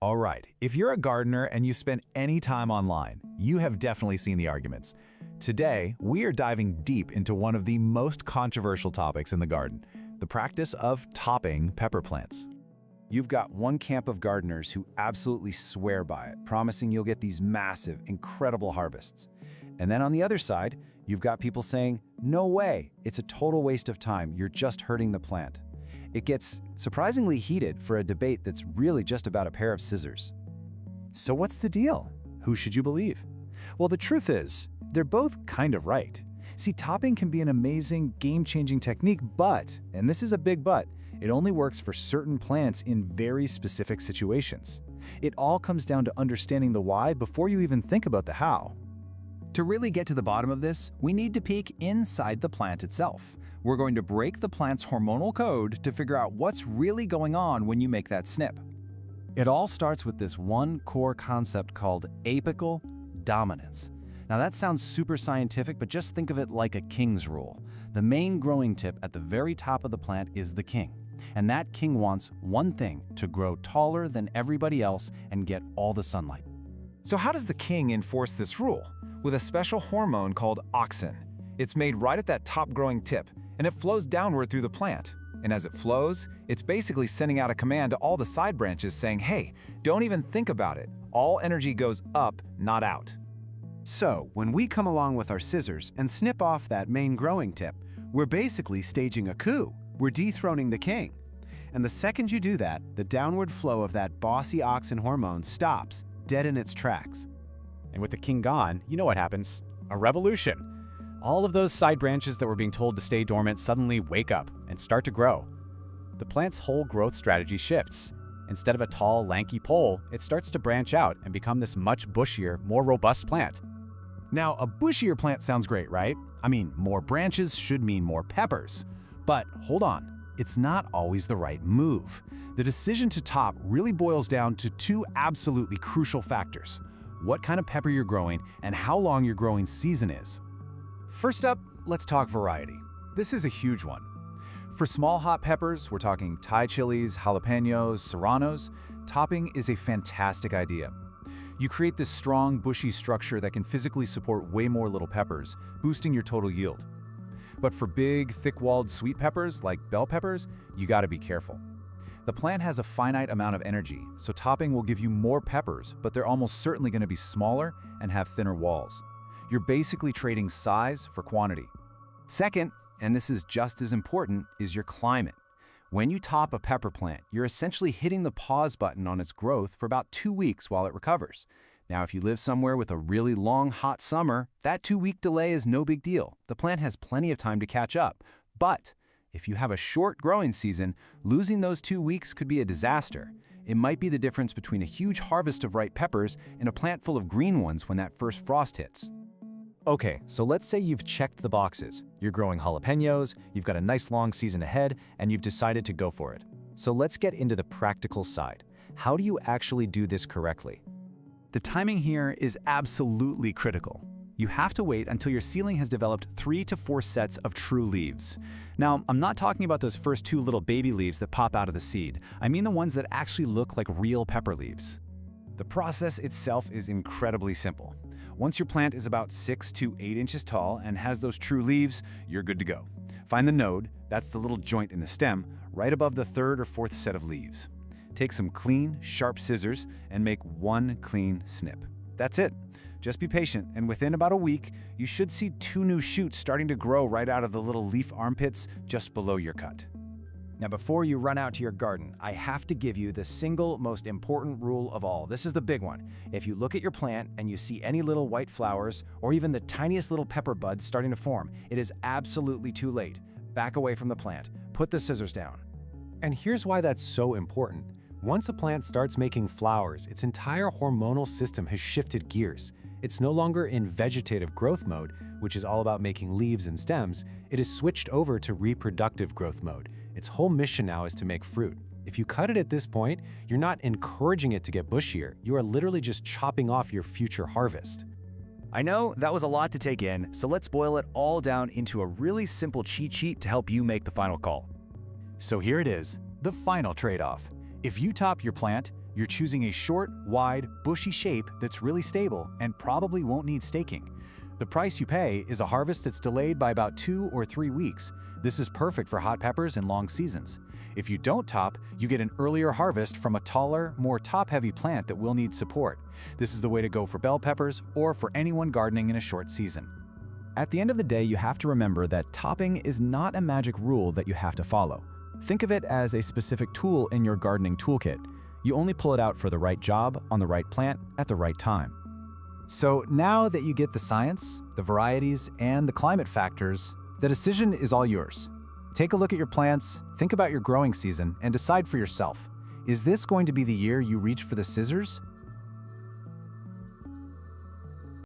All right, if you're a gardener and you spend any time online, you have definitely seen the arguments. Today, we are diving deep into one of the most controversial topics in the garden, the practice of topping pepper plants. You've got one camp of gardeners who absolutely swear by it, promising you'll get these massive, incredible harvests. And then on the other side, you've got people saying, no way, it's a total waste of time, you're just hurting the plant. It gets surprisingly heated for a debate that's really just about a pair of scissors. So what's the deal? Who should you believe? Well, the truth is, they're both kind of right. See, topping can be an amazing, game-changing technique, but, and this is a big but, it only works for certain plants in very specific situations. It all comes down to understanding the why before you even think about the how. To really get to the bottom of this, we need to peek inside the plant itself. We're going to break the plant's hormonal code to figure out what's really going on when you make that snip. It all starts with this one core concept called apical dominance. Now that sounds super scientific, but just think of it like a king's rule. The main growing tip at the very top of the plant is the king. And that king wants one thing: to grow taller than everybody else and get all the sunlight. So how does the king enforce this rule? With a special hormone called Auxin. It's made right at that top growing tip, and it flows downward through the plant. And as it flows, it's basically sending out a command to all the side branches saying, hey, don't even think about it. All energy goes up, not out. So, when we come along with our scissors and snip off that main growing tip, we're basically staging a coup. We're dethroning the king. And the second you do that, the downward flow of that bossy Auxin hormone stops, dead in its tracks. And with the king gone, you know what happens? A revolution. All of those side branches that were being told to stay dormant suddenly wake up and start to grow. The plant's whole growth strategy shifts. Instead of a tall, lanky pole, it starts to branch out and become this much bushier, more robust plant. Now, a bushier plant sounds great, right? I mean, more branches should mean more peppers. But hold on, it's not always the right move. The decision to top really boils down to two absolutely crucial factors: what kind of pepper you're growing, and how long your growing season is. First up, let's talk variety. This is a huge one. For small hot peppers, we're talking Thai chilies, jalapenos, serranos, topping is a fantastic idea. You create this strong, bushy structure that can physically support way more little peppers, boosting your total yield. But for big, thick-walled sweet peppers like bell peppers, you gotta be careful. The plant has a finite amount of energy, so topping will give you more peppers, but they're almost certainly going to be smaller and have thinner walls. You're basically trading size for quantity. Second, and this is just as important, is your climate. When you top a pepper plant, you're essentially hitting the pause button on its growth for about 2 weeks while it recovers. Now, if you live somewhere with a really long, hot summer, that 2-week delay is no big deal. The plant has plenty of time to catch up. But if you have a short growing season, losing those 2 weeks could be a disaster. It might be the difference between a huge harvest of ripe peppers and a plant full of green ones when that first frost hits. Okay, so let's say you've checked the boxes. You're growing jalapenos, you've got a nice long season ahead, and you've decided to go for it. So let's get into the practical side. How do you actually do this correctly? The timing here is absolutely critical. You have to wait until your seedling has developed 3 to 4 sets of true leaves. Now, I'm not talking about those first 2 little baby leaves that pop out of the seed. I mean the ones that actually look like real pepper leaves. The process itself is incredibly simple. Once your plant is about 6 to 8 inches tall and has those true leaves, you're good to go. Find the node, that's the little joint in the stem, right above the 3rd or 4th set of leaves. Take some clean, sharp scissors and make one clean snip. That's it. Just be patient, and within about a week, you should see 2 new shoots starting to grow right out of the little leaf armpits just below your cut. Now, before you run out to your garden, I have to give you the single most important rule of all. This is the big one. If you look at your plant and you see any little white flowers or even the tiniest little pepper buds starting to form, it is absolutely too late. Back away from the plant. Put the scissors down. And here's why that's so important. Once a plant starts making flowers, its entire hormonal system has shifted gears. It's no longer in vegetative growth mode, which is all about making leaves and stems. It is switched over to reproductive growth mode. Its whole mission now is to make fruit. If you cut it at this point, you're not encouraging it to get bushier. You are literally just chopping off your future harvest. I know that was a lot to take in, so let's boil it all down into a really simple cheat sheet to help you make the final call. So here it is, the final trade-off. If you top your plant, You're choosing a short, wide, bushy shape that's really stable and probably won't need staking. The price you pay is a harvest that's delayed by about 2 or 3 weeks. This is perfect for hot peppers in long seasons. If you don't top, you get an earlier harvest from a taller, more top-heavy plant that will need support. This is the way to go for bell peppers or for anyone gardening in a short season. At the end of the day, you have to remember that topping is not a magic rule that you have to follow. Think of it as a specific tool in your gardening toolkit. You only pull it out for the right job, on the right plant, at the right time. So now that you get the science, the varieties, and the climate factors, the decision is all yours. Take a look at your plants, think about your growing season, and decide for yourself. Is this going to be the year you reach for the scissors?